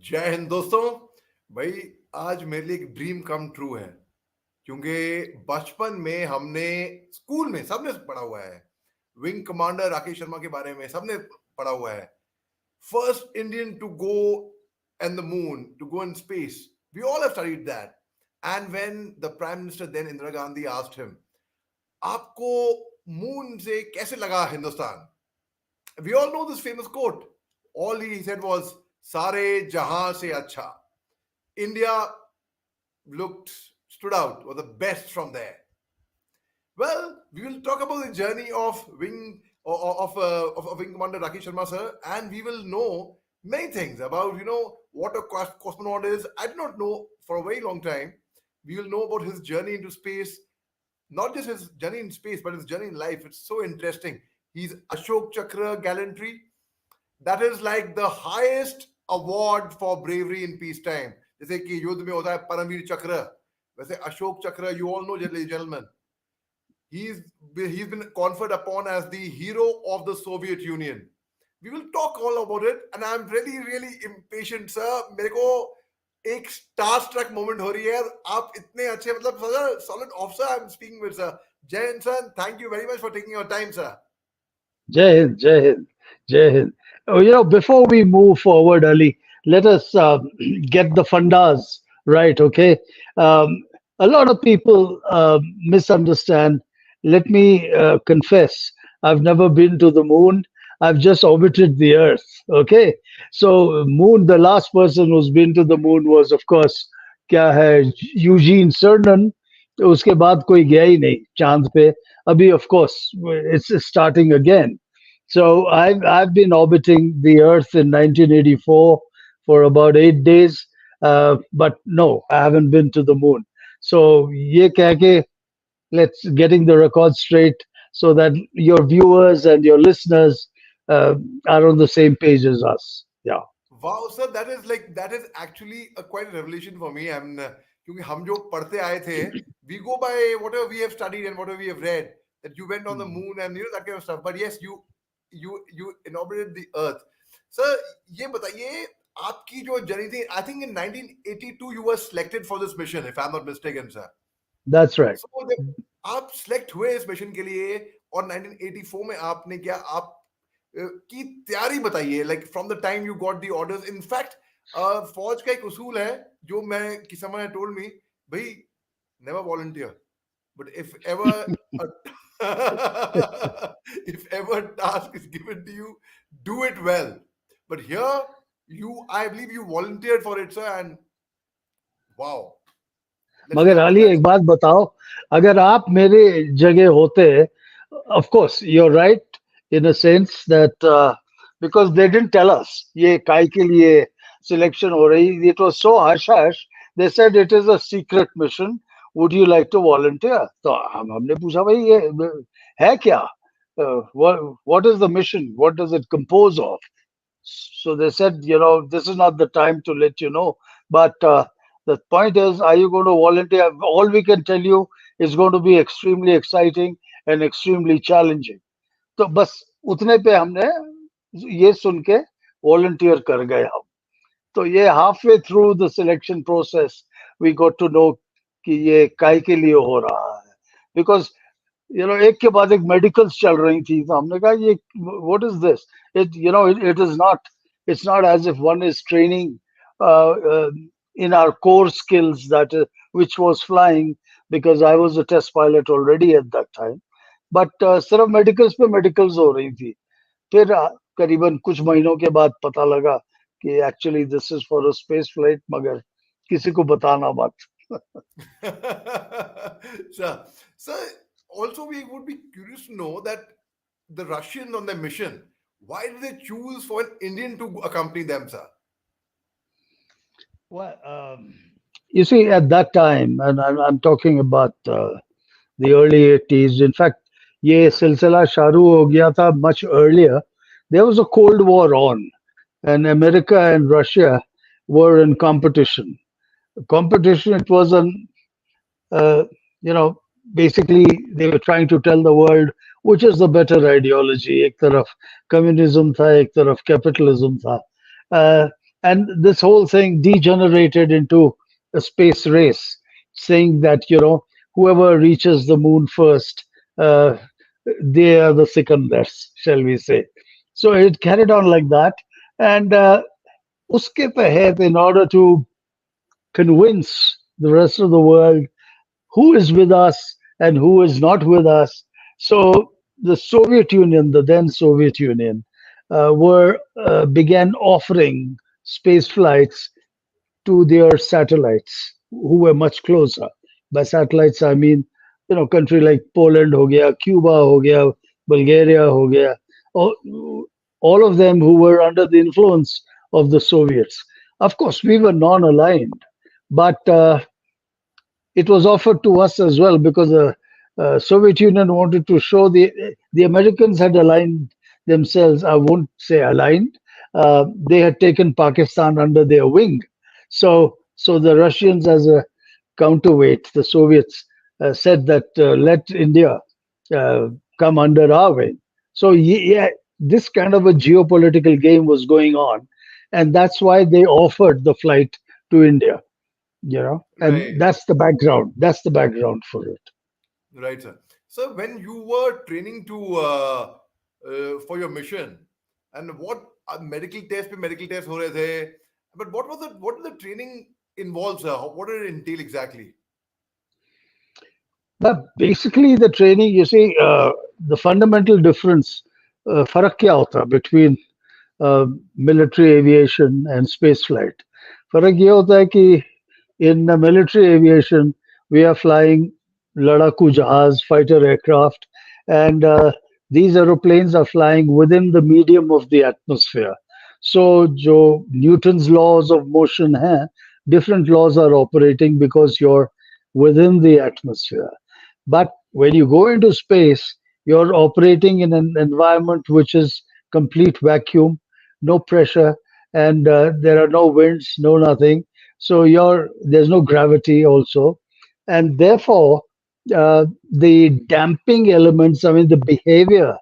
जय हिंद दोस्तों। भाई आज मेरे लिए एक ड्रीम कम ट्रू है, क्योंकि बचपन में हमने स्कूल में सबने पढ़ा हुआ है। विंग कमांडर राकेश शर्मा के बारे में सबने पढ़ा हुआ है। First Indian to go and the moon, to go in space, we all have studied that. And when the prime minister then Indira Gandhi asked him, आपको मून से कैसे लगा Hindustan, we all know this famous quote. All he said was, Sare Jahan se acha. India stood out, was the best from there. Well, we will talk about the journey of Wing Commander Rakesh Sharma sir, and we will know many things about what a cosmonaut is. I did not know for a very long time. We will know about his journey into space, not just his journey in space, but his journey in life. It's so interesting. He's Ashok Chakra gallantry. That is like the highest award for bravery in peacetime. जैसे कि युद्ध में होता है परमवीर चक्र, वैसे अशोक चक्र, you all know, ladies and gentlemen, he's been conferred upon as the hero of the Soviet Union. We will talk all about it, and I'm really impatient, sir. मेरे को एक starstruck moment हो रही है। आप इतने अच्छे, मतलब solid officer I'm speaking with, sir. Jai Hind, sir. Thank you very much for taking your time, sir. Jai Hind, Jai Hind, Jai Hind. Oh, before we move forward, Ali, let us get the fundas right, okay? A lot of people misunderstand. Let me confess, I've never been to the moon. I've just orbited the Earth, okay? So, moon, the last person who's been to the moon was, of course, क्या है, Eugene Cernan. उसके बाद कोई गया ही नहीं चांद पे. अभी, of course, it's starting again. So I've been orbiting the Earth in 1984 for about 8 days, but no, I haven't been to the moon. So ye keh ke, let's getting the record straight so that your viewers and your listeners are on the same page as us. Yeah, Wow, sir, that is actually a quite a revelation for me. क्योंकि हम जो पढ़ते आए थे, we go by whatever we have studied and whatever we have read, that you went on the moon and that kind of stuff. But yes, you inaugurated the Earth. Sir, ये बताइए, आपकी जो जर्नी थी, I think in 1982 you were selected for this mission, if I'm not mistaken, sir. that's right. So जब आप select हुए इस mission के लिए और 1984 में आपने क्या आप की तैयारी बताइए, like from the time you got the orders. In fact, फौज का एक उसूल है जो मैं किसी समय told me, भाई never volunteer, but if ever if ever task is given to you, do it well. But here I believe you volunteered for it, sir, and wow. Let's hear मगर about अली that, एक sir. बात बताओ, अगर आप मेरे जगह होते, of course you're right in a sense that because they didn't tell us ये काय के लिए selection हो रही, it was so hush hush. They said it is a secret mission, would you like to volunteer? तो हमने पूछा भाई ये है क्या, what is the mission, what does it compose of? So they said, this is not the time to let you know. But the point is, are you going to volunteer? All we can tell you is going to be extremely exciting and extremely challenging. तो बस उतने पे हमने ये सुन के volunteer कर गए हम. तो ये halfway through the selection process we got to know कि ये काय के लिए हो रहा है, because एक के बाद एक मेडिकल्स चल रही थी, तो हमने कहा ये what is this? It is not, it's not as if one is training uh, uh, in our core skills which was flying, because I was a test pilot already at that time. But सिर्फ medicals पे medicals हो रही थी. फिर करीबन कुछ महीनों के बाद पता लगा कि actually this is for a space flight, मगर किसी को बताना मत. Sir, also we would be curious to know that the Russians on their mission, why did they choose for an Indian to accompany them, sir? Well, you see, at that time, and I'm talking about the early 80s. In fact, ये सिलसिला शुरू हो गया था much earlier. There was a Cold War on, and America and Russia were in competition. Competition, it was an, uh, you know, basically they were trying to tell the world which is the better ideology. एक तरफ communism था, एक तरफ capitalism था. And this whole thing degenerated into a space race, saying that, whoever reaches the moon first, uh, they are the seconders, shall we say. So it carried on like that. And uske tahet, in order to convince the rest of the world who is with us and who is not with us. So the Soviet Union, the then Soviet Union, were began offering space flights to their satellites who were much closer. By satellites, I mean, country like Poland ho gaya, Cuba ho gaya, Bulgaria ho gaya, all, all of them who were under the influence of the Soviets. Of course, we were non-aligned, but it was offered to us as well because the Soviet Union wanted to show the Americans had aligned themselves. I won't say aligned. They had taken Pakistan under their wing, so the Russians, as a counterweight, the Soviets said that let India uh, come under our wing. So yeah, this kind of a geopolitical game was going on, and that's why they offered the flight to India, and Right. that's the background for it. Right, sir. So when you were training to for your mission, and what medical tests हो रहे थे, but what was the training involved, sir? What did it entail exactly? But basically the training, you see, the fundamental difference, फर्क क्या होता है between military aviation and space flight? फर्क ये होता है कि in military aviation we are flying लड़ाकू जहाज, fighter aircraft, and these aeroplanes are flying within the medium of the atmosphere. So जो Newton's laws of motion हैं, different laws are operating because you're within the atmosphere. But when you go into space, you're operating in an environment which is complete vacuum, no pressure, and there are no winds, no nothing. So there's no gravity also, and therefore the damping elements. I mean, the behavior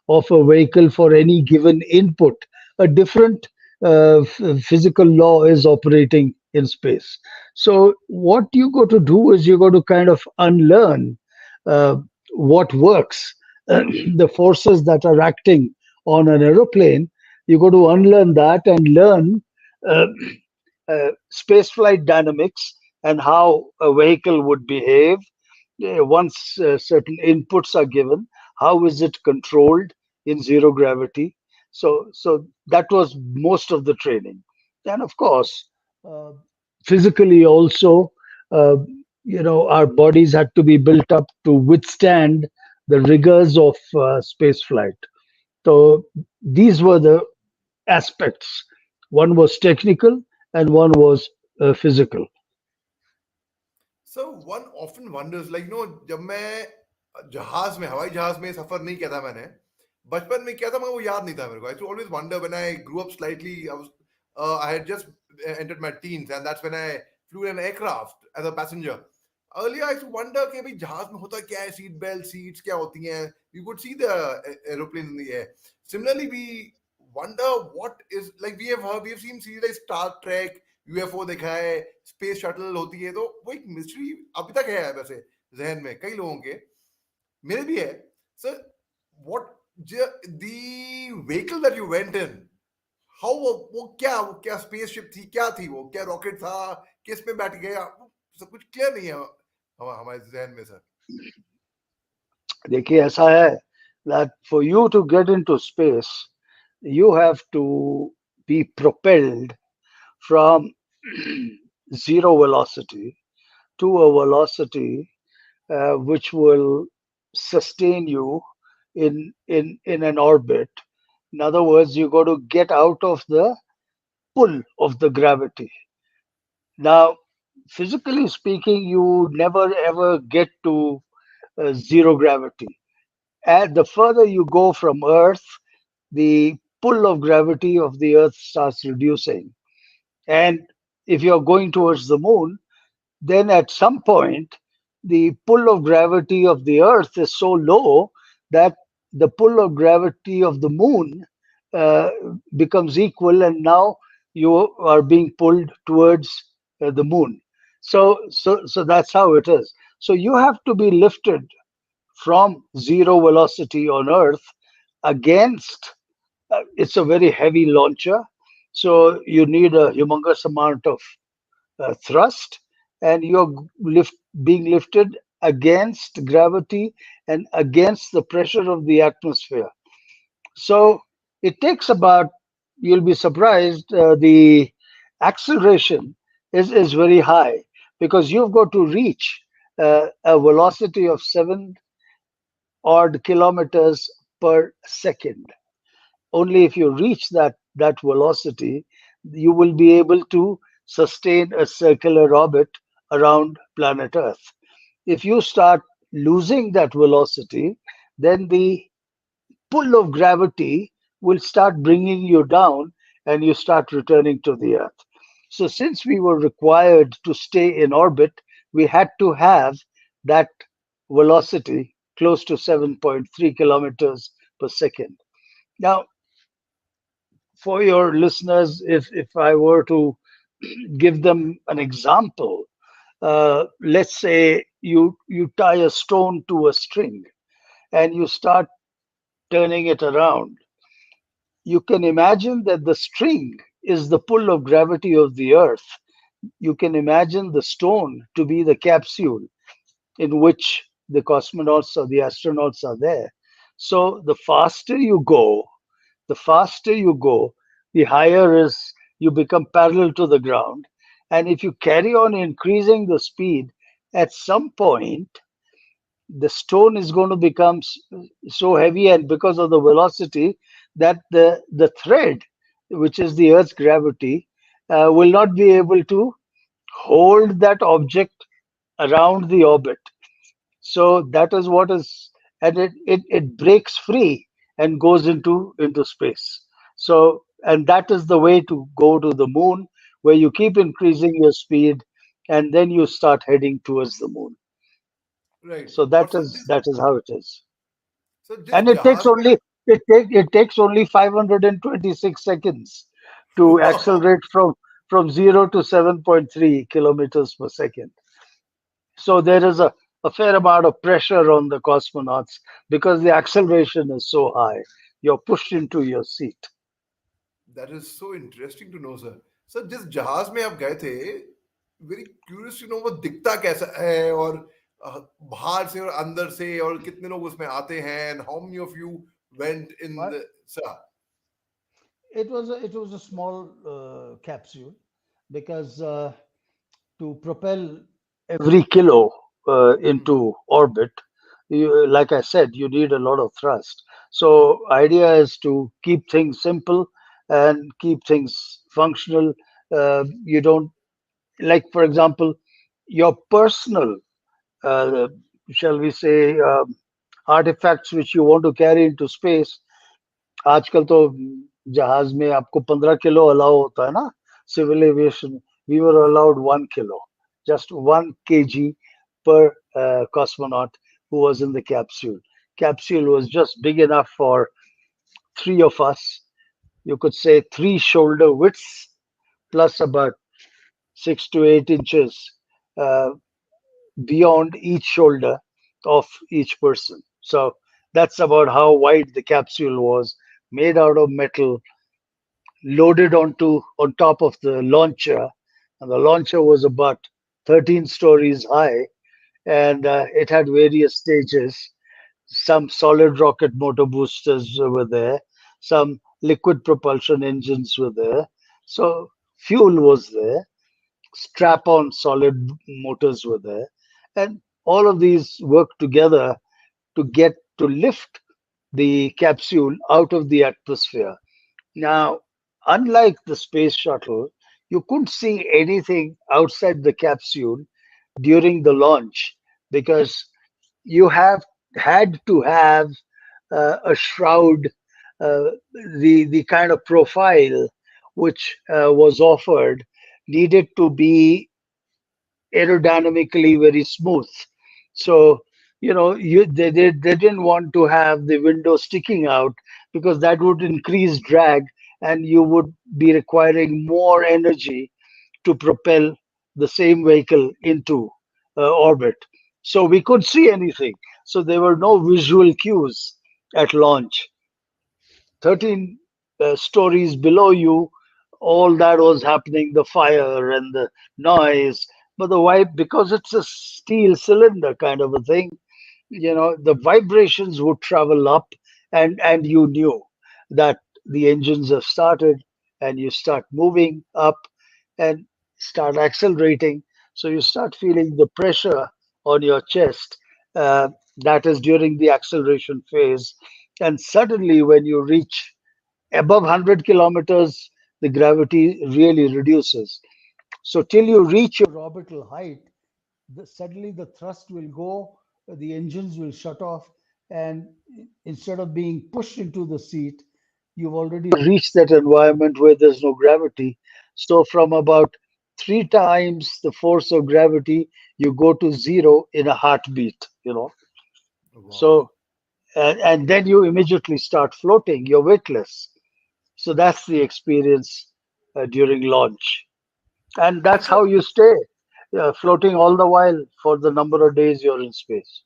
of a vehicle for any given input, a different physical law is operating in space. So what you got to do is you got to kind of unlearn uh, what works, the forces that are acting on an aeroplane. You got to unlearn that and learn uh, spaceflight dynamics and how a vehicle would behave once certain inputs are given. How is it controlled in zero gravity? So that was most of the training, and of course, uh, physically also, uh, our bodies had to be built up to withstand the rigors of space flight. So these were the aspects. One was technical and one was physical. So one often wonders, like जब मैं जहाज में हवाई जहाज में सफर नहीं किया था मैंने, बचपन में किया था मगर वो याद नहीं था मेरे को. I used to always wonder when I grew up slightly. I had just entered my teens, and that's when I flew in an aircraft as a passenger. Earlier, I used to wonder कि भाई जहाज में होता क्या है, seat belt, seats क्या होती हैं. You could see the aeroplane in the air. Similarly, we wonder what is, like we have seen series like Star Trek, UFO देखा है, स्पेस शटल होती है, तो वो एक मिस्ट्री अभी तक है वैसे जहन में कई लोगों के, मेरे भी है. Sir, what the vehicle that you went in, how वो क्या स्पेसशिप थी, क्या थी, वो क्या रॉकेट था, किस पे बैठ गया, सब कुछ क्लियर नहीं है हमारे जहन में सर. देखिए ऐसा है that for you to get into space, you have to be propelled from zero velocity to a velocity which will sustain you in an orbit. In other words, you got to get out of the pull of the gravity. Now, physically speaking, you never ever get to zero gravity. And the further you go from Earth, the pull of gravity of the Earth starts reducing. And if you're going towards the moon, then at some point, the pull of gravity of the Earth is so low that the pull of gravity of the moon uh, becomes equal, and now you are being pulled towards the moon. So that's how it is. So you have to be lifted from zero velocity on Earth against. It's a very heavy launcher, so you need a humongous amount of thrust, and you're being lifted against gravity and against the pressure of the atmosphere. So it takes about, you'll be surprised, the acceleration is very high because you've got to reach a velocity of 7 odd kilometers per second. Only if you reach that velocity, you will be able to sustain a circular orbit around planet Earth. If you start losing that velocity, then the pull of gravity will start bringing you down and you start returning to the Earth. So, since we were required to stay in orbit, we had to have that velocity close to 7.3 kilometers per second. Now, for your listeners, if I were to give them an example, let's say you tie a stone to a string and you start turning it around. You can imagine that the string is the pull of gravity of the earth. You can imagine the stone to be the capsule in which the cosmonauts or the astronauts are there. So the faster you go, the higher is you become parallel to the ground. And if you carry on increasing the speed, at some point the stone is going to become so heavy, and because of the velocity, that the thread, which is the earth's gravity, will not be able to hold that object around the orbit. So that is what is, and it breaks free and goes into space. So, and that is the way to go to the moon, where you keep increasing your speed and then you start heading towards the moon. Right. So और sir that is how it is. जिस And it takes जहाज में only it takes only 526 seconds to wow, accelerate from 0 to 7.3 kilometers per second. So there is a fair amount of pressure on the cosmonauts because the acceleration is so high. You're pushed into your seat. that is so interesting to know, sir. Sir जिस जहाज में आप गए थे, very curious to know वो दिखता कैसा है, और बाहर से और अंदर से, और कितने लोग उसमें आते हैं, and how many of you went in What? The sir. It was a small capsule because to propel every kilo into orbit, like I said, you need a lot of thrust. So idea is to keep things simple and keep things functional. You don't, like, for example, your personal, uh, shall we say, artifacts which you want to carry into space. आजकल तो जहाज में आपको 15 kilo allow होता है ना, civil aviation. We were allowed 1 kilo, just 1 kg per cosmonaut who was in the capsule. Capsule was just big enough for three of us. You could say three shoulder widths plus about 6 to 8 inches uh, beyond each shoulder of each person. So that's about how wide the capsule was, made out of metal, loaded on top of the launcher, and the launcher was about 13 stories high, and it had various stages. Some solid rocket motor boosters were there, some liquid propulsion engines were there, so fuel was there, strap on solid motors were there, and all of these worked together to lift the capsule out of the atmosphere. Now, unlike the space shuttle, you couldn't see anything outside the capsule during the launch because you have had to have a shroud, the kind of profile which was offered needed to be aerodynamically very smooth. So, they didn't want to have the window sticking out because that would increase drag and you would be requiring more energy to propel the same vehicle into orbit. So we could see anything. So there were no visual cues at launch. 13 stories below you, all that was happening, the fire and the noise. But the vibe, because it's a steel cylinder kind of a thing, the vibrations would travel up, and you knew that the engines have started, and you start moving up and start accelerating. So you start feeling the pressure on your chest. That is during the acceleration phase. And suddenly, when you reach above 100 kilometers, the gravity really reduces. So till you reach your orbital height, suddenly the thrust will go, the engines will shut off, and instead of being pushed into the seat, you've already reached that environment where there's no gravity. So from about three times the force of gravity, you go to zero in a heartbeat. Wow. So, and then you immediately start floating, you're weightless. So that's the experience during launch. And And that's so, how you stay floating all the while for the number of days you're in space.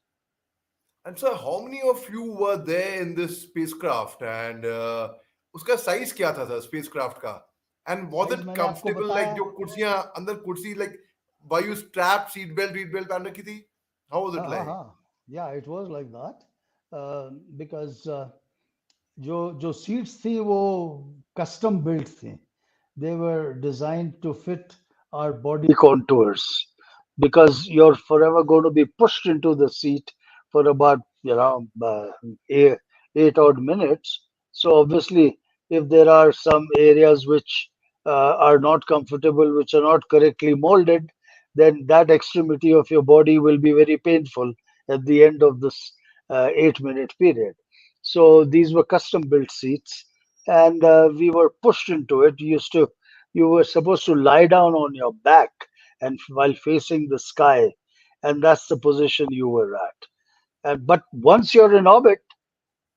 how many of you were there in this spacecraft? And उसका size क्या था sir spacecraft का? And was size it मैंने आपको comfortable like बताया. जो कुर्सियां अंदर कुर्सी like were you strapped seat belt पहन रखी थी? How was it हाँ हाँ like? हाँ. Yeah, it was like that. Because जो जो सीट्स थी वो कस्टम बिल्ट थी. They were designed to fit our body contours, because you're forever going to be pushed into the seat for about eight, 8 odd minutes. So obviously, if there are some areas which are not comfortable, which are not correctly molded, then that extremity of your body will be very painful at the end of this 8-minute period. So these were custom built seats, and we were pushed into it. You were supposed to lie down on your back and while facing the sky, and that's the position you were at. And but once you're in orbit,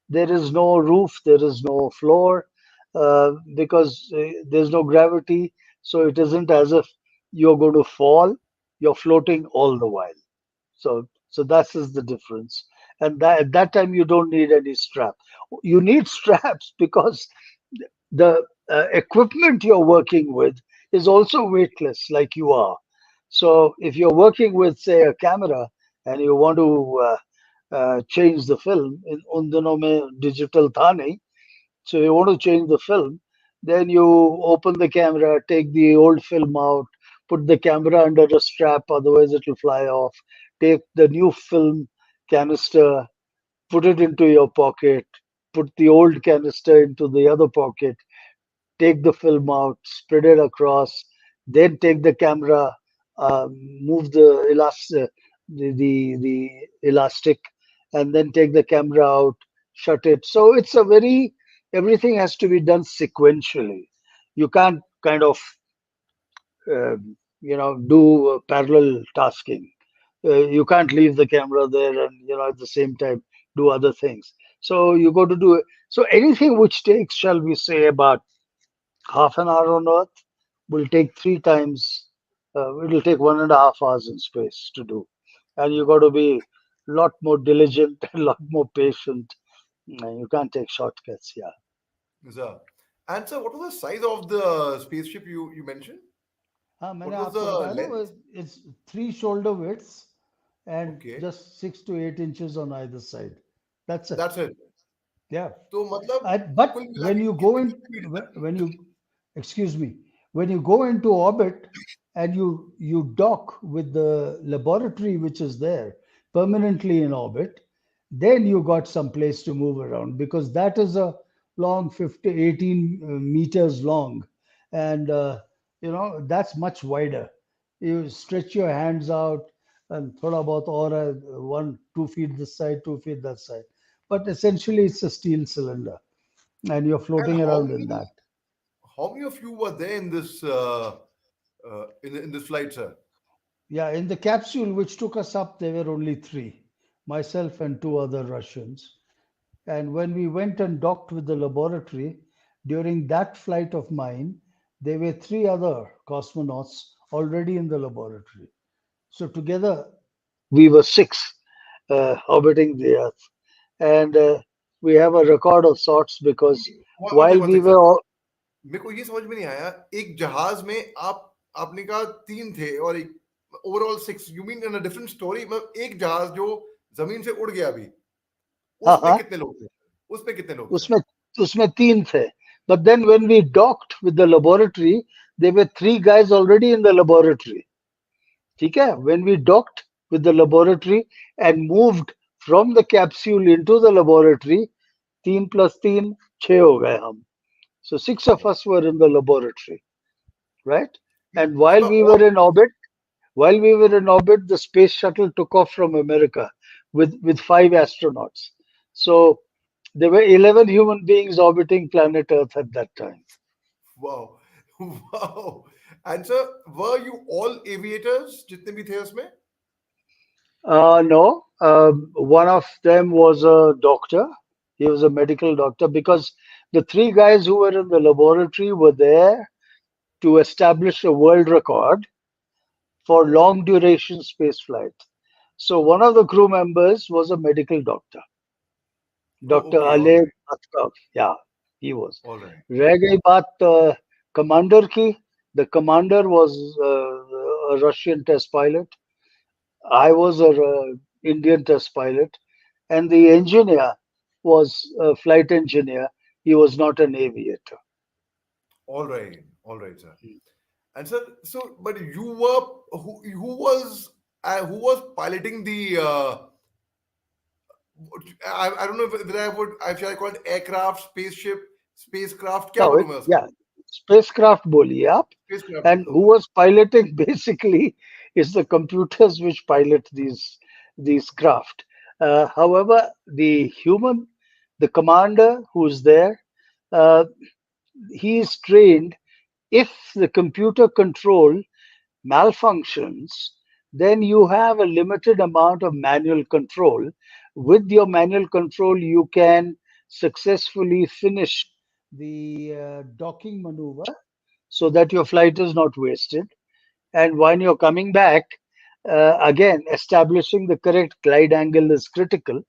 there is no roof, there is no floor, because there's no gravity. So it isn't as if you're going to fall. You're floating all the while. So that is the difference. And that, at that time, you don't need any strap. You need straps because the equipment you're working with is also weightless, like you are. So if you're working with, say, a camera, and you want to change the film, in उन दिनों में digital था नहीं, so you want to change the film, then you open the camera, take the old film out, put the camera under a strap, otherwise it will fly off. Take the new film canister, put it into your pocket, put the old canister into the other pocket, take the film out, spread it across, then take the camera, move the elastic, and then take the camera out, shut it. So it's a very everything has to be done sequentially. You can't kind of do parallel tasking. You can't leave the camera there and at the same time do other things. So you got to do it. So anything which takes, shall we say, about half an hour on Earth will take three times. It'll take 1.5 hours in space to do, and you got to be a lot more diligent, a lot more patient. You can't take shortcuts. Yeah. Sir. And sir, what was the size of the spaceship you mentioned? हाँ, मैंने What was आपको the बताया ना वो length? it's 3 shoulder widths and Okay, just 6 to 8 inches on either side. That's it. that's it. Yeah. तो मतलब But कुल मिला when के you go कितने in, कितने फीट when था? when you, excuse me, when you go into orbit and you dock with the laboratory which is there permanently in orbit, then you got some place to move around, because that is a long 18 meters long, and that's much wider. You stretch your hands out and thoda bahut aur 1 2 feet this side, 2 feet that side, but essentially it's a steel cylinder and you're And floating around in that. how many of you were there in this in this flight, sir? Yeah, in the capsule which took us up, there were only three, myself and two other Russians. And when we went and docked with the laboratory, During that flight of mine, there were three other cosmonauts already in the laboratory. So together, we were six orbiting the Earth. And we have a record of sorts because while one we second sir, were all, मेरे को ये समझ में नहीं आया, एक जहाज में आप आपने कहा तीन थे और एक overall six, you mean in a different story, मतलब एक जहाज जो जमीन से उड़ गया अभी, हाँ उसमें हाँ, कितने लोग थे? उसमें कितने लोग थे? उसमें उसमें तीन थे. But then when we docked with the laboratory, there were three guys already in the laboratory. ठीक है? When we docked with the laboratory and moved from the capsule into the laboratory, तीन plus तीन छह हो गए हम. So six of us were in the laboratory, right? And उसका और while we were in orbit, the space shuttle took off from America with five astronauts. So there were 11 human beings orbiting planet Earth at that time. Wow wow and sir, were you all aviators जितने भी थे उसमें? No, one of them was a doctor. He was a medical doctor because the three guys who were in the laboratory were there to establish a world record for long duration space flight. So one of the crew members was a medical doctor, Dr. Okay, Ale Batkov. Yeah, he was. Alright रह गई बात commander की. The commander was a Russian test pilot. I was a Indian test pilot, and the engineer was a flight engineer. He was not an aviator. Alright sir. And sir, so but you were, who was piloting the I don't know if whether I would, I shall call it aircraft, spaceship, spacecraft, क्या No, बोलूं मैं उसको? yeah, spacecraft बोलिए आप. Spacecraft And बोल who दो. was piloting basically is the computers which pilot these craft. However, the commander who's there, uh, he is trained. If the computer control malfunctions, then you have a limited amount of manual control. With your manual control, you can successfully finish the docking maneuver so that your flight is not wasted. And when you're coming back, again, establishing the correct glide angle is critical.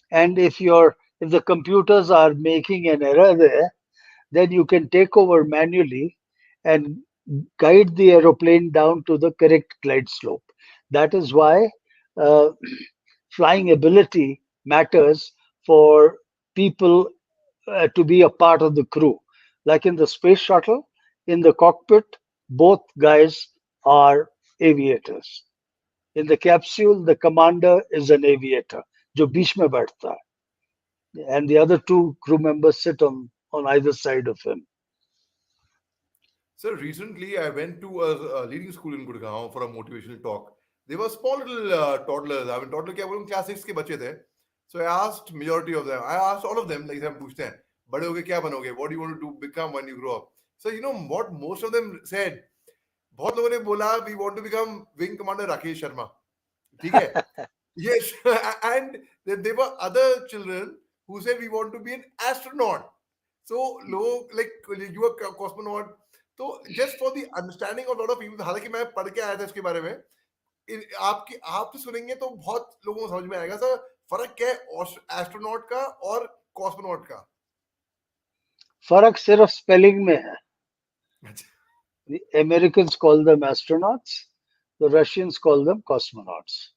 And if the computers are making an error there, then you can take over manually and guide the aeroplane down to the correct glide slope. That is why uh, flying ability matters for people to be a part of the crew. Like in the space shuttle, in the cockpit, both guys are aviators. In the capsule, the commander is an aviator, जो बीच में बैठता है, and the other two crew members sit on either side of him. So recently I went to a leading school in Gurgaon for a motivational talk. They were small little toddlers. I mean, toddler क्या बोलूं, class 6 के बच्चे थे. So I asked majority of them. I asked all of them, like हम पूछते हैं, बड़े होके क्या बनोगे? What do you want to do, become when you grow up? So you know what most of them said? बहुत लोगों ने बोला, we want to become wing commander Rakesh Sharma. ठीक है? Yes, and there were other children who said we want to be an astronaut. So low, like you are cosmonaut. So just for the understanding of a lot of people, हालांकि मैं पढ़ के आया था इसके बारे में, आपकी आप तो सुनेंगे तो बहुत लोगों को समझ में आएगा सर, फर्क क्या है एस्ट्रोनॉट का और कॉस्मोनॉट का? फर्क सिर्फ स्पेलिंग में है. अच्छा. The Americans call them astronauts, the Russians call them cosmonauts.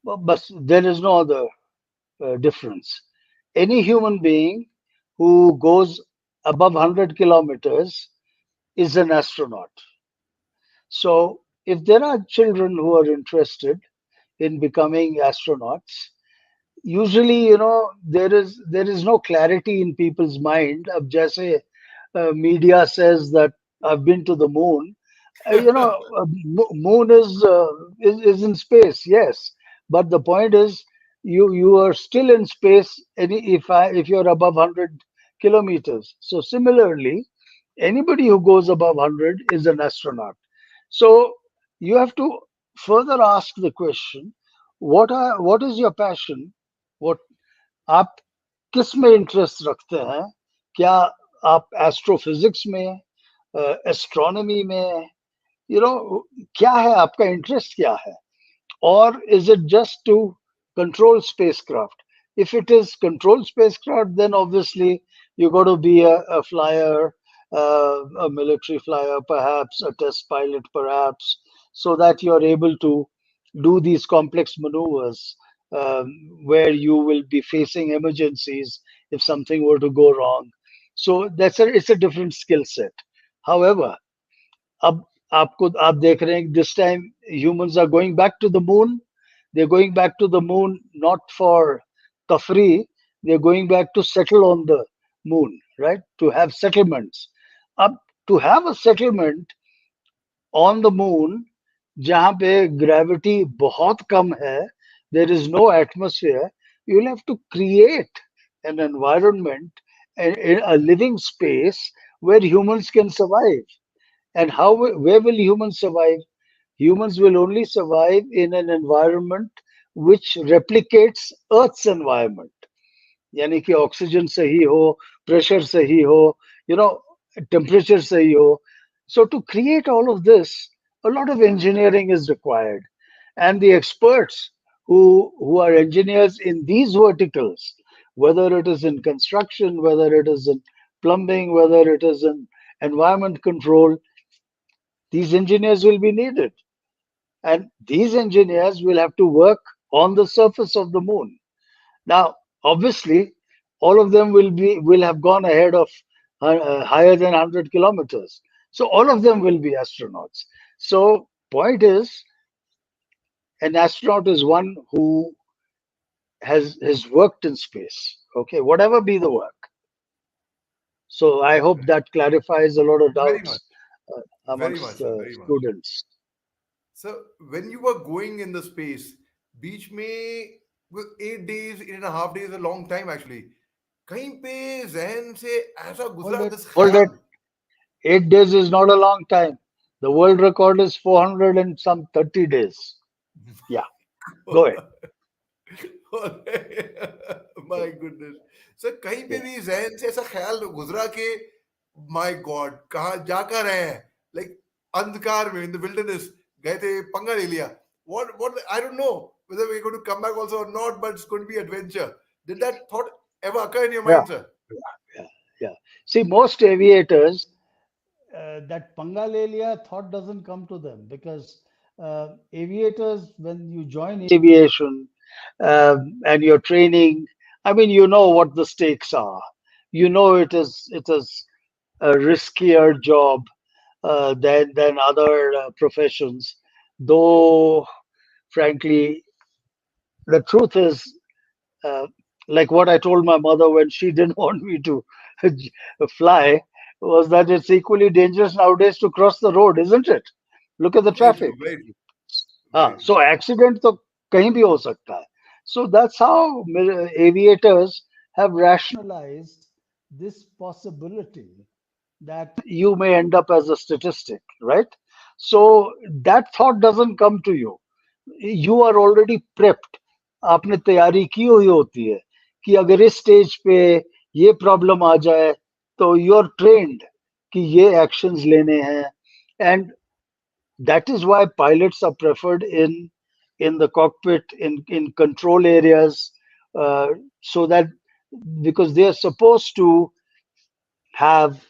But there is no other difference. Any human being who goes above 100 kilometers is an astronaut. So, if there are children who are interested in becoming astronauts, usually, there is no clarity in people's mind. अब जैसे media says that I've been to the moon. Moon is in space, yes, but the point is you are still in space. If you're above 100 kilometers. So similarly, anybody who goes above 100 is an astronaut. So you have to further ask the question: what is your passion? What आप किस में interest रखते हैं? क्या आप astrophysics में, astronomy में, you know, क्या है आपका इंटरेस्ट क्या है? Or is it just to control spacecraft? If it is control spacecraft, then obviously you got to be a flyer, a military flyer, perhaps a test pilot, perhaps, so that you're able to do these complex maneuvers where you will be facing emergencies if something were to go wrong. So it's a different skill set. However, अब आपको आप देख रहे हैं this time humans are going back to the moon. They're going back to the moon not for tafri. They're going back to settle on the moon, right? To have settlements. Up to have a settlement on the moon जहाँ पे gravity बहुत कम है, there is no atmosphere. You'll have to create an environment, a living space where humans can survive. And where will humans survive? Humans will only survive in an environment which replicates Earth's environment. यानी कि oxygen सही हो, pressure सही हो, you know, temperature सही हो. So to create all of this, a lot of engineering is required, and the experts who are engineers in these verticals, whether it is in construction, whether it is in plumbing, whether it is in environment control, these engineers will be needed. And these engineers will have to work on the surface of the moon. Now, obviously, all of them will have gone ahead of higher than 100 kilometers. So all of them will be astronauts. So point is, an astronaut is one who has worked in space. Okay, whatever be the work. So I hope that clarifies a lot of Very much, doubts very amongst much, sir, very much. students. So when you were going in the space, बीच में वो 8 days, 8.5 days, a long time actually. कहीं पे जहन से ऐसा Hold गुजरा it, this hold it. ख्याल. 8 days is not a long time. The world record is 400 and some 30 days. Yeah, go ahead. My goodness. Sir कहीं पे Yeah, भी जहन से ऐसा ख्याल गुजरा कि माय गॉड कहाँ जा कर रहे हैं, लाइक अंधकार में इन द विल्डरनेस गए थे, पंगा ले लिया. What I don't know whether we're going to come back also or not, but it's going to be adventure. Did that thought ever occur in your yeah, mind, sir? yeah, yeah. See, most aviators, that Pangalelia thought doesn't come to them because aviators, when you join aviation and you're training, I mean, you know what the stakes are. You know it is a riskier job than other professions. Though, frankly, the truth is, uh, like what I told my mother when she didn't want me to fly, was that it's equally dangerous nowadays to cross the road, isn't it? Look at the Very true, traffic. very true, हाँ, very true. so accident तो कहीं भी हो सकता है. So that's how aviators have rationalized this possibility that you may end up as a statistic, right? So that thought doesn't come to you. You are already prepped. आपने तैयारी की हुई होती है कि अगर इस स्टेज पे ये प्रॉब्लम आ जाए तो यू आर ट्रेन्ड कि ये एक्शंस लेने हैं. And that is why pilots are preferred in the cockpit, in control areas, so that because they are supposed to have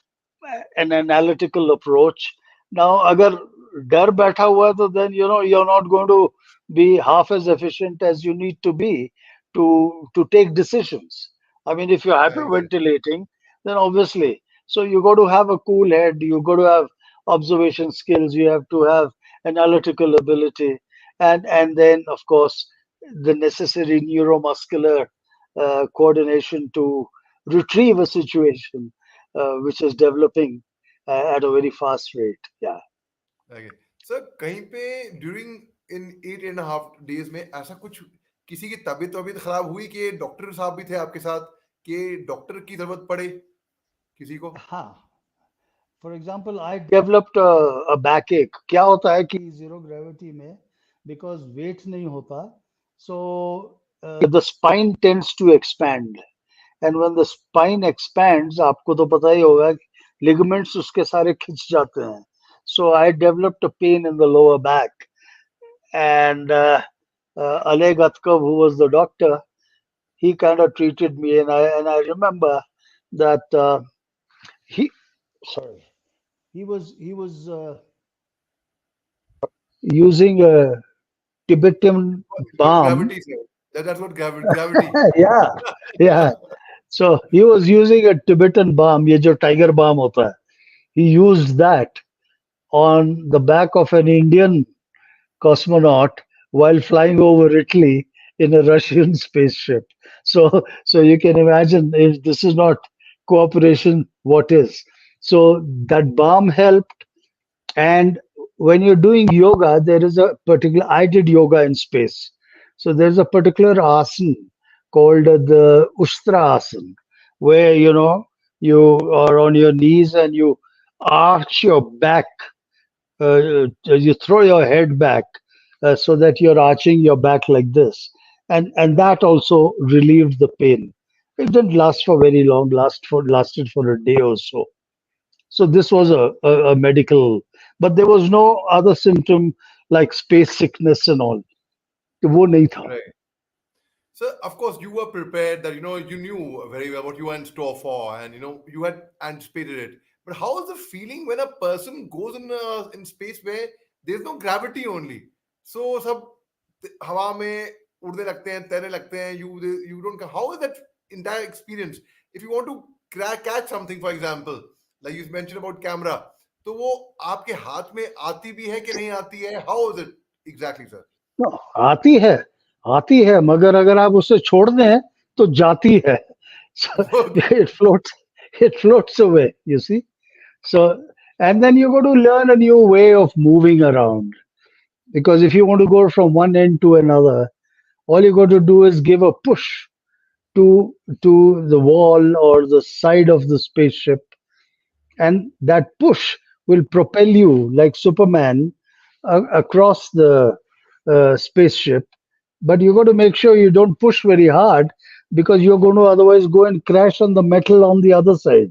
an analytical approach. Now, agar डर बैठा हुआ है, तो then you're not going to be half as efficient as you need to be to take decisions. I mean, if you're Correct, correct. hyperventilating, then obviously, so you got to have a cool head, you got to have observation skills, you have to have analytical ability, and then of course the necessary neuromuscular coordination to retrieve a situation which is developing at a very fast rate. Yeah. Okay. Sir कहीं पे during in 8.5 days में ऐसा कुछ किसी की तबीयत तबीयत खराब हुई कि डॉक्टर साहब भी थे आपके साथ, कि डॉक्टर की जरूरत पड़े किसी को? हाँ. For example, I developed a backache. क्या होता है कि zero gravity में because weight नहीं होता, so the spine tends to expand, and when the spine expands, आपको तो पता ही होगा, ligaments उसके सारे खिंच जाते हैं. So I developed a pain in the lower back, and Alay Gatkov, who was the doctor, he kind of treated me, and I remember that he sorry he was using a Tibetan balm. Gravity, sir. That's what gravity. Yeah, yeah. So he was using a Tibetan balm, ये जो tiger balm होता है. He used that on the back of an Indian cosmonaut while flying over Italy in a Russian spaceship. So you can imagine, if this is not cooperation, what is? So that balm helped. And when you're doing yoga, there is a particular, I did yoga in space. So there's a particular asana called the Ustra asana, where, you are on your knees and you arch your back, you throw your head back, so that you're arching your back like this. And that also relieved the pain. It didn't last for very long, lasted for a day or so. So this was a medical, but there was no other symptom like space sickness and all. वो नहीं था. Right. So, of course, you were prepared that, you knew very well what you were in store for, and, you had anticipated it. But how is the feeling when a person goes in space where there's no gravity only? So, सब हवा में उड़ने लगते हैं, तैरने लगते हैं, you don't, how is that entire experience? If you want to catch something, for example, like you mentioned about camera, तो वो आपके हाथ में आती भी है कि नहीं आती है? How is it exactly, sir? No, आती है मगर अगर आप उसे छोड़ दें तो जाती है. So Okay. it floats away, you see. So, and then you got to learn a new way of moving around, because if you want to go from one end to another, all you got to do is give a push to the wall or the side of the spaceship, and that push will propel you like Superman across the spaceship. But you got to make sure you don't push very hard, because you're going to otherwise go and crash on the metal on the other side.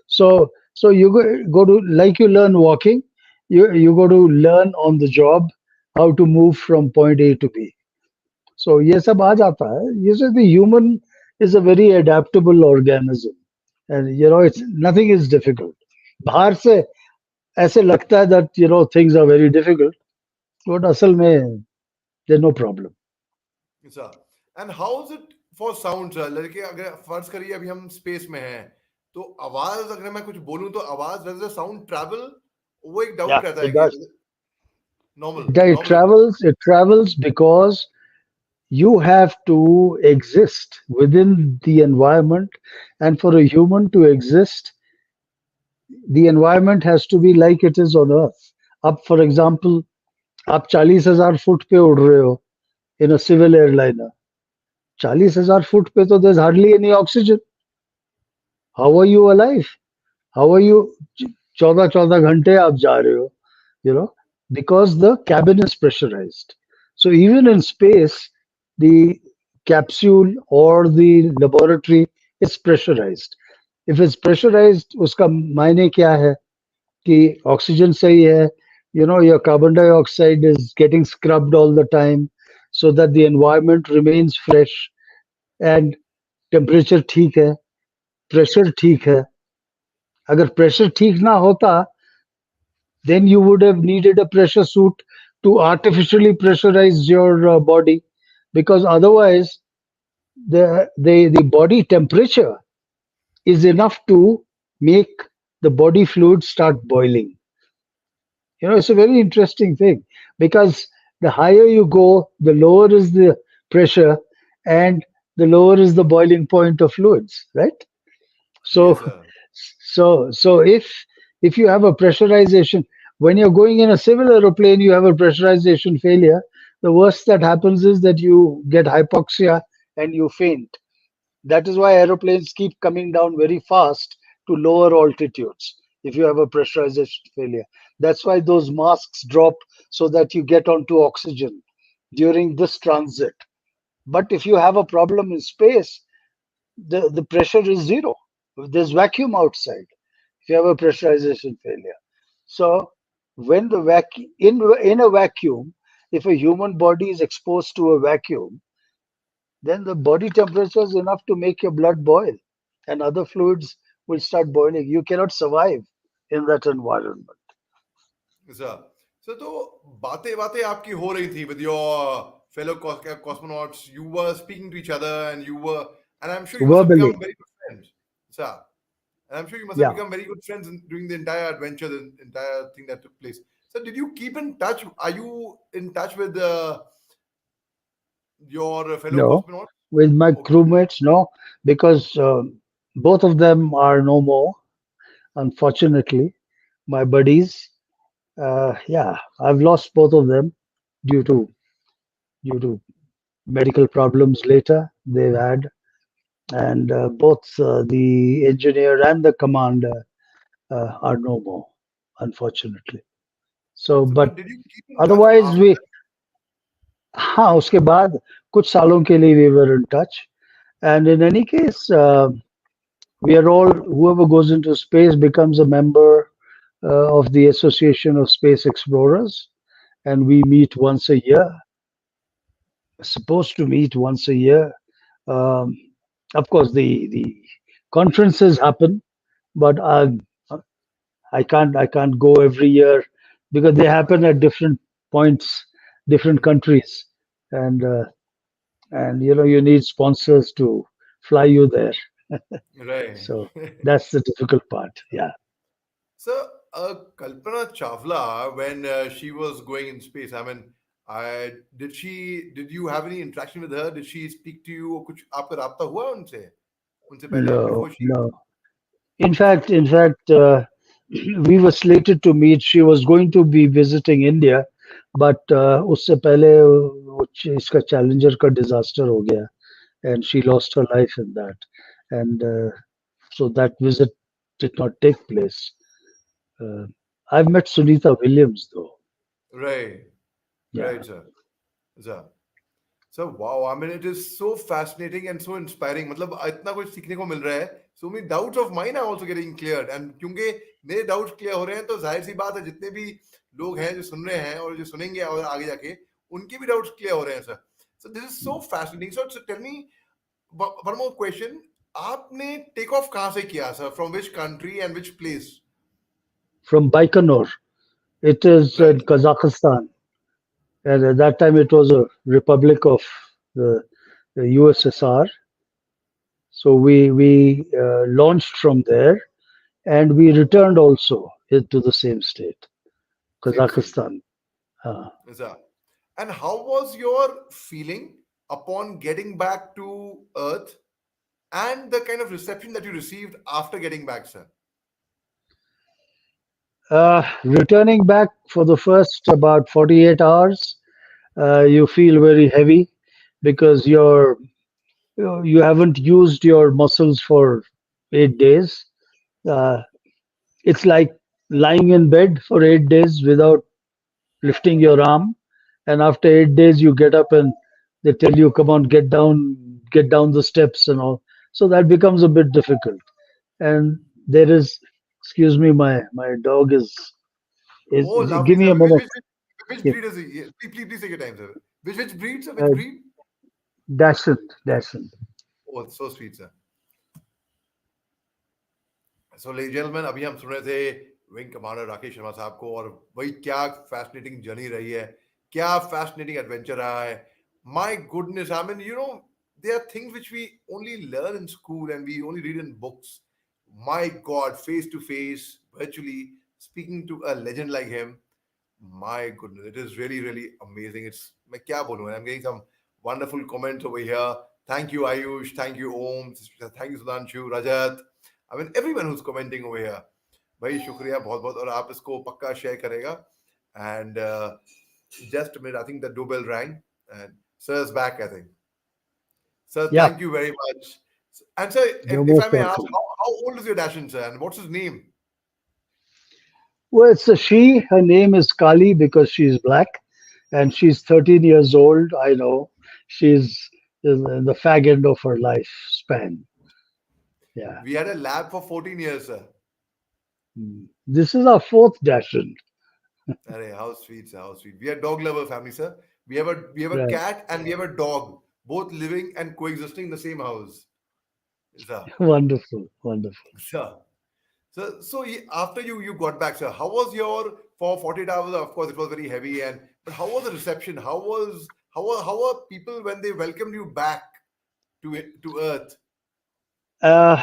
So you go to, like you learn walking, you got to learn on the job how to move from point A to B. So ये सब आ जाता है. You see, the human is a very adaptable organism, and it's nothing is difficult. बाहर से ऐसे लगता है that things are very difficult, but असल में there's no problem. अच्छा. And how is it for sound, sir? लड़के, अगर फर्ज करिए अभी हम स्पेस में हैं, तो आवाज अगर मैं कुछ बोलूं तो आवाज, डज द साउंड ट्रैवल? वो एक Yeah, डाउट रहता है it कि does. नॉर्मल It नॉर्मल होता है. travels. It travels because you have to exist within the environment, and for a human to exist, the environment has to be like it is on Earth. Up, for example, आप 40,000 foot पे उड़ रहे हो in a civil airliner. 40,000 foot पे तो there's hardly any oxygen. How are you alive? How are you? 14 घंटे आप जा रहे हो, you know, because the cabin is pressurized. So even in space, the capsule or the laboratory is pressurized. If it's pressurized, उसका मायने क्या है कि oxygen सही है, your carbon dioxide is getting scrubbed all the time, so that the environment remains fresh, and temperature ठीक है, pressure ठीक है. अगर pressure ठीक ना होता, then you would have needed a pressure suit to artificially pressurize your body, because otherwise the body temperature is enough to make the body fluid start boiling. It's a very interesting thing, because the higher you go, the lower is the pressure, and the lower is the boiling point of fluids, right? Yes So, sir. so if you have a pressurization, when you're going in a civil aeroplane, you have a pressurization failure. The worst that happens is that you get hypoxia and you faint. That is why aeroplanes keep coming down very fast to lower altitudes if you have a pressurization failure. That's why those masks drop, so that you get onto oxygen during this transit. But if you have a problem in space, the pressure is zero. There's vacuum outside if you have a pressurization failure. So when the vacuum in a vacuum, if a human body is exposed to a vacuum, then the body temperature is enough to make your blood boil, and other fluids will start boiling. You cannot survive in that environment. Sir sir तो बातें बातें आपकी हो रही थी with your fellow cosmonauts. You were speaking to each other, and and I'm sure you must have become Verbally, very good friends, sir. And I'm sure you must have yeah. become very good friends during the entire adventure, the entire thing that took place. So, did you keep in touch? Are you in touch with your fellow No, cosmonauts? with my Okay. crewmates, no, because both of them are no more, unfortunately. My buddies, yeah, I've lost both of them due to due to medical problems later they've had, and both the engineer and the commander are no more, unfortunately. So, So, but but did you keep in touch otherwise after we, हाँ, उसके बाद कुछ सालों के लिए we were in touch, and in any case, we are all whoever goes into space becomes a member of the Association of Space Explorers, and we meet once a year. Supposed to meet once a year. Um, of course, the conferences happen, but I can't go every year because they happen at different points, different that? countries, and you need sponsors to fly you there. Right. So that's the difficult part. Yeah. So, Kalpana Chawla, when she was going in space, I mean, did you have any interaction with her? Did she speak to you? कुछ आपका राब्ता हुआ उनसे उनसे पहले No, before she? no. In fact, we were slated to meet. She was going to be visiting India, but उससे पहले इसका Challenger का disaster हो गया, and she lost her life in that, and so that visit did not take place. Uh, I've met Sunita Williams though. Right, Yeah, right, sir. Sir. So wow, I mean it is so fascinating and so inspiring. मतलब इतना कुछ सीखने को मिल रहा है. So many doubts of mine are also getting cleared, and क्योंकि मेरे doubts clear हो रहे हैं तो जाहिर सी बात है जितने भी लोग हैं जो सुन रहे हैं और जो सुनेंगे और आगे जाके उनके भी doubts clear हो रहे हैं sir. So this is so fascinating. So tell me one more question. आपने take off कहाँ से किया sir? From which country and which place? from Baikonur. It is in Right. Kazakhstan, and at that time it was a republic of the USSR. So we launched from there, and we returned also into the same state, Same state. Kazakhstan. Uh, Sir. And how was your feeling upon getting back to Earth and the kind of reception that you received after getting back, sir? Returning back for the first about 48 hours, you feel very heavy because you haven't used your muscles for 8 days. Uh, it's like lying in bed for 8 days without lifting your arm, and after 8 days you get up and they tell you, "Come on, get down the steps," and all. So that becomes a bit difficult. And there is, excuse me, my dog is. Oh, lovely, Give me sir. a minute. Which Yeah, breed is he? Please take your time, sir. Which breed, sir? Which uh, breed? Dachshund, Dachshund. Oh, it's so sweet, sir. So ladies gentleman अभी हम सुन रहे थे wing commander Rakesh Sharma साहब को और वही क्या fascinating journey रही है क्या फैसिनेटिंग एडवेंचर रहा है my goodness I mean there are things which we only learn in school and we only read in books. My god, face to face, virtually speaking to a legend like him, my goodness, it is really, really amazing. It's मैं क्या बोलूँ? I'm getting some wonderful comments over here. Thank you, Ayush. Thank you, Om. Thank you, Sudhanshu, Rajat. I mean, everyone who's commenting over here. भाई शुक्रिया बहुत बहुत और आप इसको पक्का शेयर करेगा. And just a minute, I think the doorbell rang. And Sir's back, I think. Sir, Yeah, thank you very much. And sir, you're if I most may ask, welcome. how old is your Dashan, sir? And what's his name? Well, it's a she. Her name is Kali because she's black, and she's 13 years old. I know she's in the fag end of her life span. Yeah. We had a lab for 14 years, sir. This is our fourth Dashan. Arey, how sweet, sir. How sweet. We are dog lover family, sir. We have a Right. cat and we have a dog, both living and coexisting in the same house. Sir. Wonderful. Wonderful. Sir. So after you got back, sir, how was your for 48 hours? Of course, it was very heavy, and but how was the reception? How were people when they welcomed you back to Earth? Uh,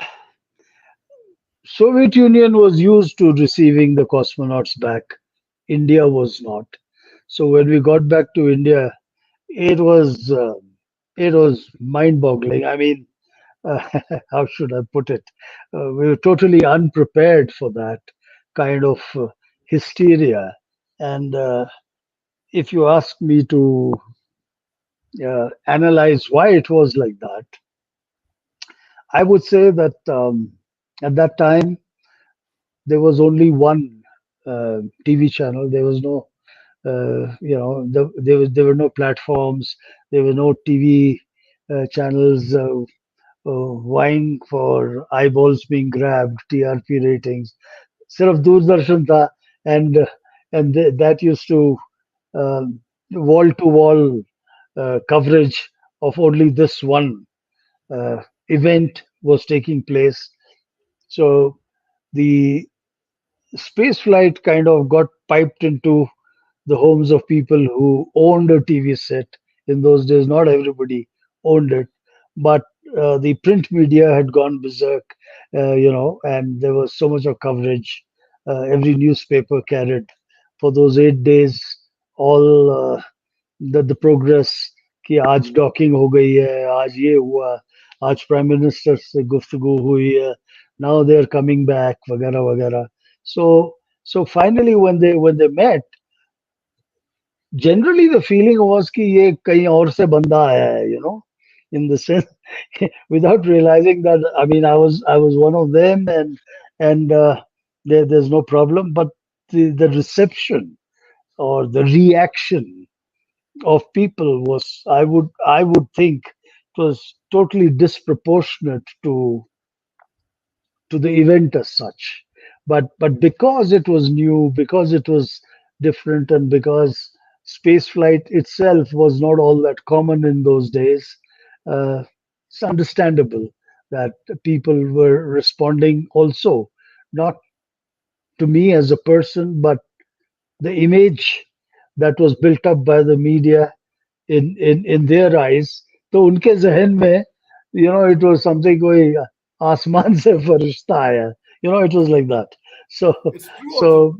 Soviet Union was used to receiving the cosmonauts back. India was not. So when we got back to India, it was uh, it was mind-boggling. I mean, uh, how should I put it? We were totally unprepared for that kind of hysteria. And if you ask me to analyze why it was like that, I would say that at that time there was only one TV channel. There was no, there were no platforms. There were no TV channels vying for eyeballs being grabbed, TRP ratings. सिर्फ दूरदर्शन था, and that used to wall to wall coverage of only this one uh, event was taking place. So the space flight kind of got piped into the homes of people who owned a TV set. In those days, not everybody owned it, but the print media had gone berserk, and there was so much of coverage. Every newspaper carried for those 8 days all the progress कि आज docking हो गई है, आज ये हुआ, आज prime minister से गुफ्तगू हुई है, now they are coming back, वगैरह वगैरह. So finally when they met, generally the feeling was कि ये कहीं और से बंदा आया है, in the sense, without realizing that, I mean, I was one of them, and there's no problem, but the reception or the reaction of people was, I would think, it was totally disproportionate to the event as such. But because it was new, because it was different, and because space flight itself was not all that common in those days, uh, it's understandable that people were responding also, not to me as a person, but the image that was built up by the media in their eyes. तो उनके जहन में, it was something कोई आसमान से फरिश्ता आया. It was like that. So It's true also.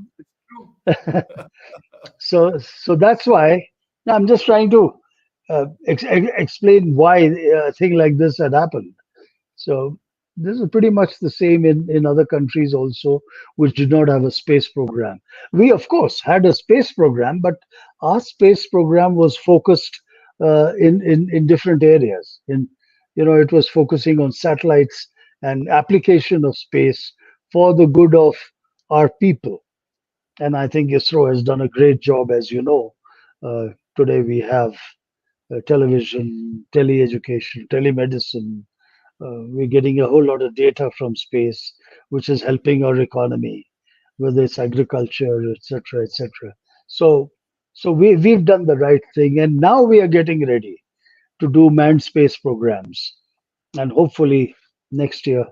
so It's true. so that's why I'm just trying to explain why a thing like this had happened. So this is pretty much the same in other countries also, which did not have a space program. We, of course, had a space program, but our space program was focused in different areas. It was focusing on satellites and application of space for the good of our people. And I think ISRO has done a great job, as you know. Today we have television, teleeducation, telemedicine, we're getting a whole lot of data from space, which is helping our economy, whether it's agriculture, etc., etc. So, so we've done the right thing, and now we are getting ready to do manned space programs, and hopefully next year,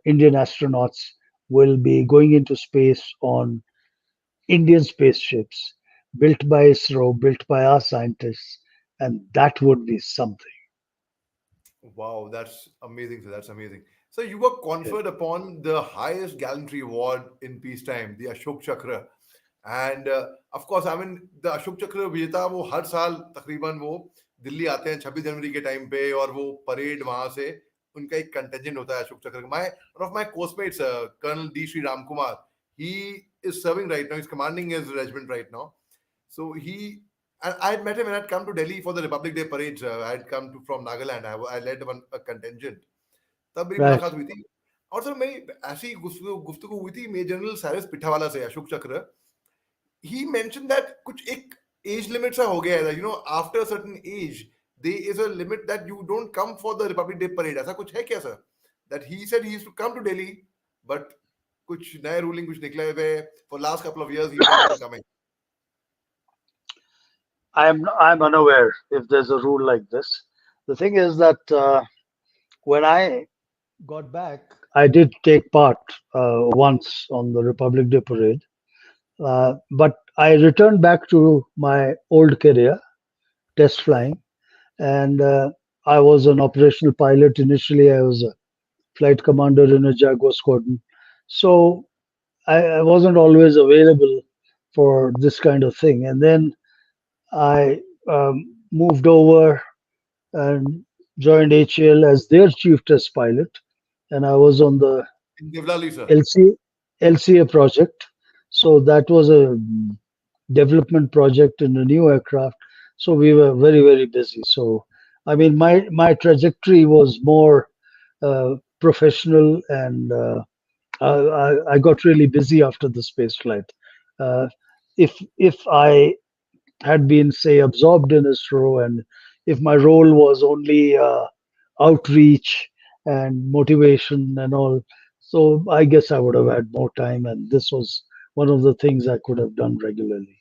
Indian astronauts will be going into space on Indian spaceships built by ISRO, built by our scientists, and that would be something. Wow, that's amazing, sir. That's amazing. So you were Yeah. conferred upon the highest gallantry award in peacetime, the Ashok Chakra. And of course, I mean, the Ashok Chakra विजेता वो हर साल तकरीबन वो दिल्ली आते हैं 26 जनवरी के time पे और वो परेड वहां से उनका एक कंटेंजेंट होता है अशोक चक्र का my one of my coursemates colonel D Sri Ram Kumar he is serving right now is commanding his regiment right now so and I had met him when I'd come to Delhi for the Republic Day parades. I had come from Nagaland. I led a contingent. तब मेरी Right, मुलाकात हुई थी और sir मेरी ऐसी गुफ्तगू हुई थी मेजर जनरल साइरस पिठावाला से अशोक चक्र he mentioned that कुछ एक age limit सा हो गया है after a certain age there is a limit that you don't come for the Republic Day parade ऐसा कुछ है क्या sir that he said he used to come to Delhi, but कुछ नए ruling कुछ निकले हुए for last couple of years he's not been coming. I'm unaware if there's a rule like this. The thing is that when I got back, I did take part once on the Republic Day parade, but I returned back to my old career, test flying, and I was an operational pilot. Initially, I was a flight commander in a Jaguar squadron, so I wasn't always available for this kind of thing. And then I moved over and joined HAL as their chief test pilot, and I was on the In Devlali, sir. LC, LCA project. So that was a development project in a new aircraft. So we were very busy. So I mean, my trajectory was more professional, and I got really busy after the space flight. Uh, if I had been, say, absorbed in ISRO, and if my role was only outreach and motivation and all, so I guess I would have had more time, and this was one of the things I could have done regularly.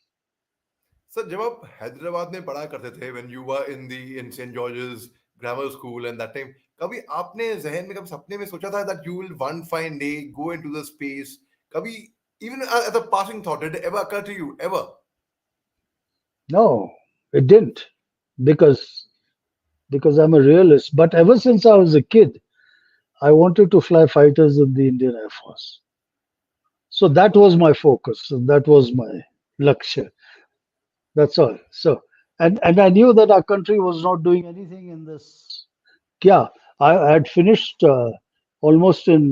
Sir जब आप हैदराबाद में पढ़ा करते थे when you were in Saint George's grammar school and that time कभी आपने जहन में कभी सपने में सोचा था that you will one fine day go into the space कभी even as a passing thought did it ever occur to you ever? No, it didn't, because I'm a realist. But ever since I was a kid, I wanted to fly fighters in the Indian Air Force. So that was my focus, and that was my lakshya. That's all. So, and I knew that our country was not doing anything in this. Yeah, I had finished almost in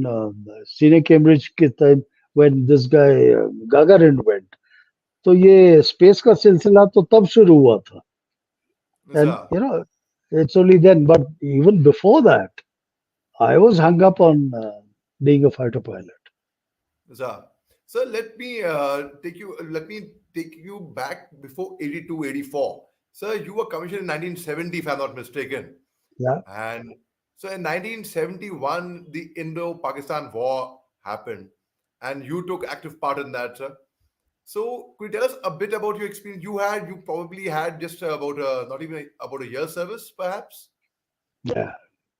senior Cambridge के time when this guy Gagarin went. तो ये space का सिलसिला तो तब शुरू हुआ था, and Sir, it's only then. But even before that, I was hung up on being a fighter pilot. sir. So let me take you back before 82, 84. Sir, you were commissioned in 1970, if I'm not mistaken. Yeah, And so in 1971, the Indo-Pakistan War happened, and you took active part in that, sir. So could you tell us a bit about your experience? You probably had just about not even about a year's service, perhaps. yeah,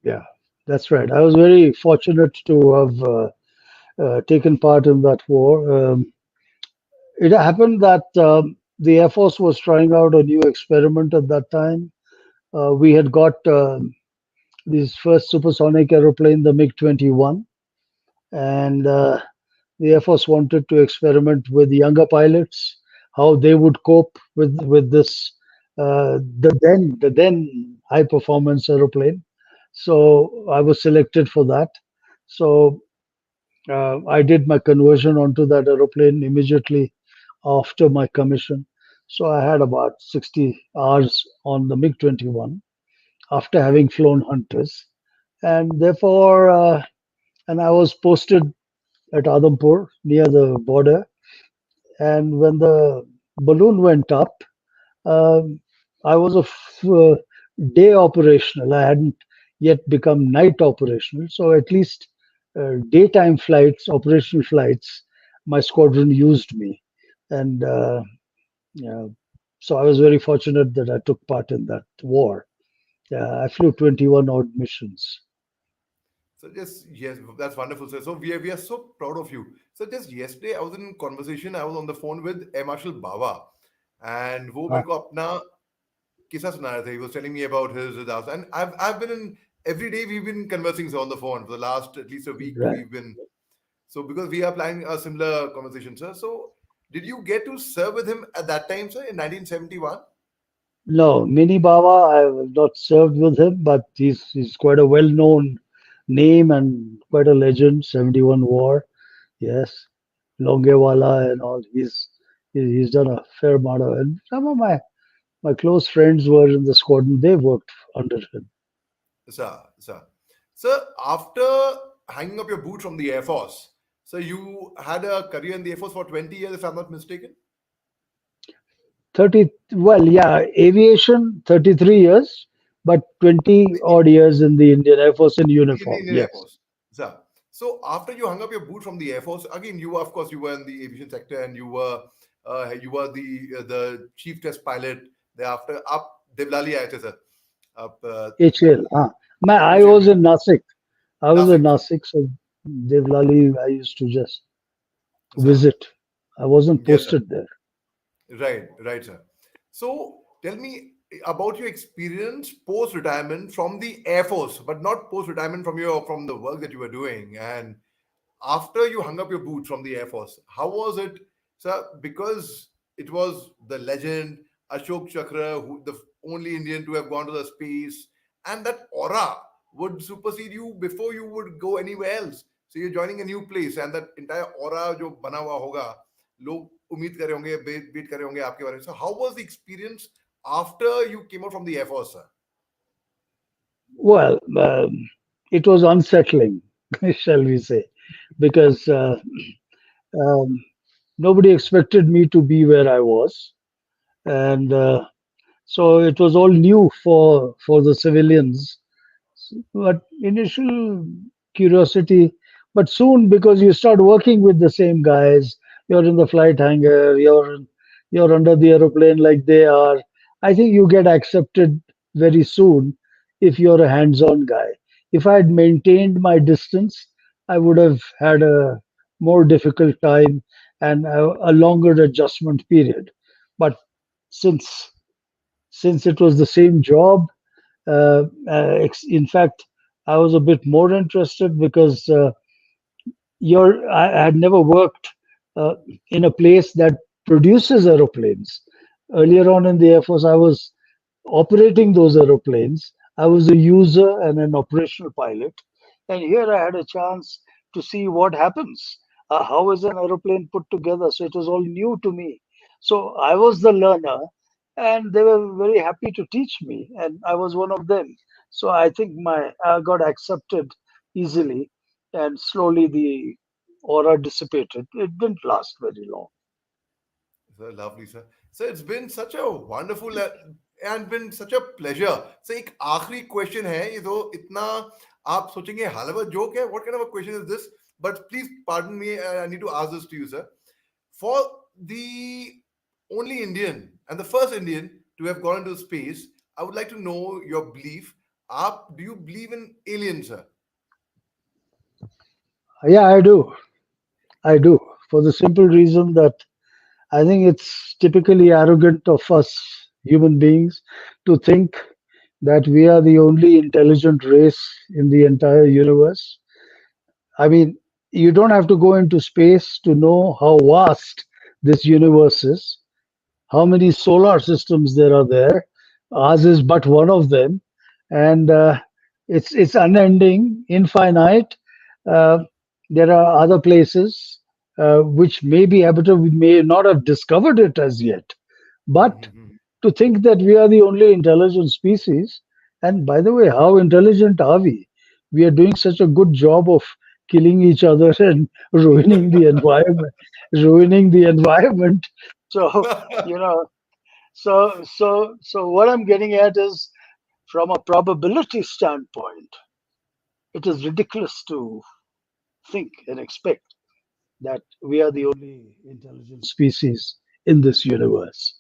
yeah. That's right. I was very fortunate to have taken part in that war. It happened that the Air Force was trying out a new experiment at that time. We had got this first supersonic aeroplane, the MiG 21, and the Air Force wanted to experiment with younger pilots, how they would cope with this the then high performance aeroplane. So I was selected for that. So I did my conversion onto that aeroplane immediately after my commission. So I had about 60 hours on the MiG 21 after having flown Hunters. And therefore, and I was posted at Adhampur near the border. And when the balloon went up, um, I was day operational. I hadn't yet become night operational. So at least daytime flights, operational flights, my squadron used me. And yeah, so I was very fortunate that I took part in that war. I flew 21 odd missions. So just yes, that's wonderful, sir. So we are so proud of you. So just yesterday, I was in conversation. I was on the phone with Air Marshal Bawa, and वो Uh, मेरे को अपना किस्सा सुना रहा था. He was telling me about his house, and I've been in every day. We've been conversing on the phone for the last at least a week. right. We've been so because we are planning a similar conversation, sir. So did you get to serve with him at that time, sir, in 1971? No, Mini Baba, I have not served with him, but he's quite a well-known name and quite a legend. 71 War, yes, Longewala and all. He's done a fair amount of, and some of my close friends were in the squadron. They worked under him. Sir. Sir, after hanging up your boots from the Air Force, so you had a career in the Air Force for 20 years, if I'm not mistaken, 30, well, yeah, aviation, 33 years, but 20 in odd years in the Indian Air Force in the uniform. Indian Air Yes, Force. So after you hung up your boot from the Air Force, again you were, of course, you were in the aviation sector, and you were the chief test pilot. Thereafter, up Devlali आए थे sir. Up HL. I HL was in Nasik. I was in Nasik, Nasik, so Devlali, I used to just sir. visit. I wasn't Yes, sir. posted there. Right, sir. So tell me about your experience post retirement from the Air Force, but not post retirement from the work that you were doing. And after you hung up your boots from the Air Force, how was it, sir? Because it was the legend Ashok Chakra, who the only Indian to have gone to the space, and that aura would supersede you before you would go anywhere else. So you're joining a new place, and that entire aura जो बना हुआ होगा, लोग उम्मीद कर रहे होंगे, wait कर रहे होंगे आपके बारे में. So how was the experience after you came out from the Air Force, sir? Well, it was unsettling, shall we say, because um, nobody expected me to be where I was, and so it was all new for the civilians. But initial curiosity, but soon because you start working with the same guys, you're in the flight hangar, you're under the aeroplane like they are. I think you get accepted very soon if you're a hands-on guy. If I had maintained my distance, I would have had a more difficult time and a longer adjustment period. But since since it was the same job, in fact, I was a bit more interested because I had never worked uh, in a place that produces aeroplanes. Earlier on in the Air Force, I was operating those aeroplanes. I was a user and an operational pilot. And here I had a chance to see what happens. How is an aeroplane put together? So it was all new to me. So I was the learner, and they were very happy to teach me, and I was one of them. So I think I got accepted easily, and slowly the aura dissipated. It didn't last very long. Sir, lovely, sir. So it's been such a wonderful and been such a pleasure. So एक आखिरी question है, ये तो इतना आप सोचेंगे हलवा joke है. What kind of a question is this? But please pardon me, I need to ask this to you, sir. For the only Indian and the first Indian to have gone into space, I would like to know your belief. Do you believe in aliens, sir? Yeah, I do. I do. For the simple reason that I think it's typically arrogant of us human beings to think that we are the only intelligent race in the entire universe. I mean, you don't have to go into space to know how vast this universe is, how many solar systems there are there. Ours is but one of them, and it's unending, infinite. Uh, there are other places which may be habitable. We may not have discovered it as yet, but to think that we are the only intelligent species, and by the way, how intelligent are we? We are doing such a good job of killing each other and ruining the environment, ruining the environment. So, you know, so what I'm getting at is from a probability standpoint, it is ridiculous to think and expect that we are the only intelligent species in this universe.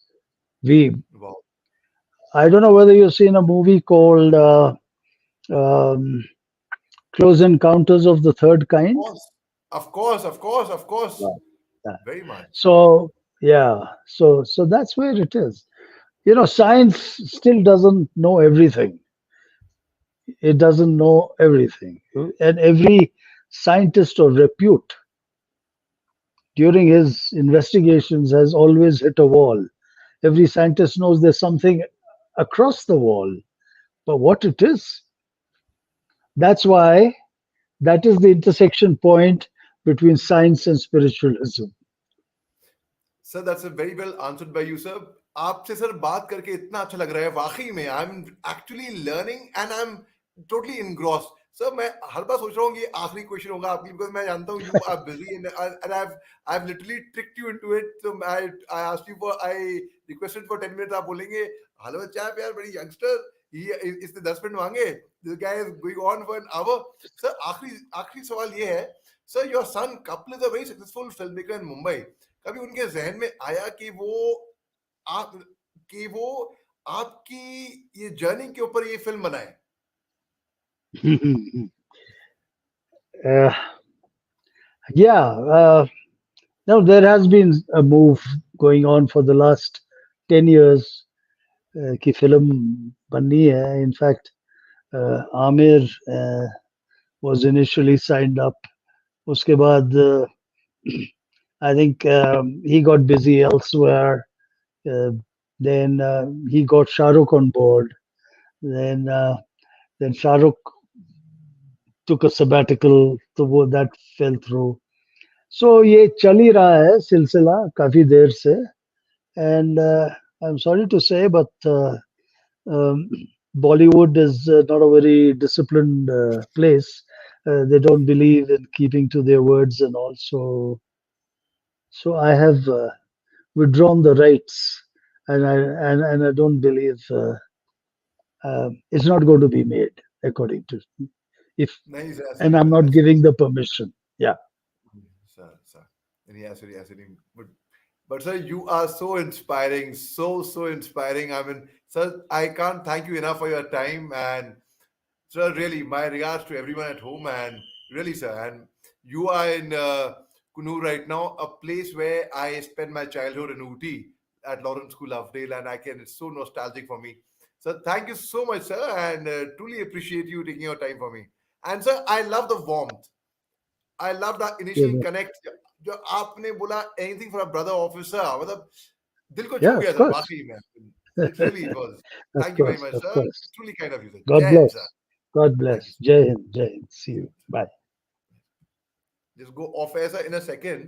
We, Wow. I don't know whether you've seen a movie called um, Close Encounters of the Third Of Kind. course. Of course, of course, of course. Yeah. Yeah. Very much. So yeah, so that's where it is. You know, science still doesn't know everything. It doesn't know everything, and every scientist of repute during his investigations has always hit a wall. Every scientist knows there's something across the wall, but what it is, that's why that is the intersection point between science and spiritualism. Sir that's very well answered bye you sir. आपसे sir बात करके इतना अच्छा लग रहा है, वाकई में I am actually learning and I am totally engross. Sir मैं हर बार सोच रहा हूँ कि ये आखिरी क्वेश्चन होगा आपकी, बिकॉज मैं जानता हूँ you are busy and I have literally tricked you into it. So I asked you for, I requested for 10 minutes. आप बोलेंगे हेलो चाप यार, बड़ी यंगस्टर इसने 10 मिनट मांगे. This guy is going on for an hour. Sir, आखिरी आखिरी सवाल ये है. Sir, your son couple is a very successful filmmaker in Mumbai. कभी उनके जहन में आया आप कि वो आपकी ये जर्नी के ऊपर ये फिल्म बनाए? uh, yeah, now there has been a move going on for the last 10 years कि फिल्म बननी है. In fact, Amir was initially signed up. उसके बाद I think he got busy elsewhere. Uh, then he got Shahrukh on board. Then then Shahrukh took a sabbatical, तो वो that fell through. So ये चल ही रहा है सिलसिला काफी देर से. And I'm sorry to say, but um, Bollywood is not a very disciplined place. They don't believe in keeping to their words and all. So I have withdrawn the rights, and I don't believe it's not going to be made according to if, नहीं sir, ऐसा and नहीं I'm होता, not ऐसा giving the permission. Yeah. sir. नहीं ऐसे नहीं, ऐसे नहीं. But sir, you are so inspiring, so inspiring. I mean, sir, I can't thank you enough for your time. And sir, really, my regards to everyone at home. And really, sir, and you are in Kunu right now, a place where I spent my childhood in Ooty at Lawrence School, Lovedale, and it's so nostalgic for me. So thank you so much, sir, and truly appreciate you taking your time for me. And sir, I love the warmth. I love the initial Yeah, connect. जो आपने बोला anything for a brother officer, मतलब दिल को छू yeah, गया of sir course. वाकई में. It really was. Of Thank you very course, much, of sir. course. Truly kind of you, sir. God Jai Hind, sir. bless. God Thank you, bless. sir. Jai Hind. Jai Hind. See you. Bye. Just go off air, sir, in a second.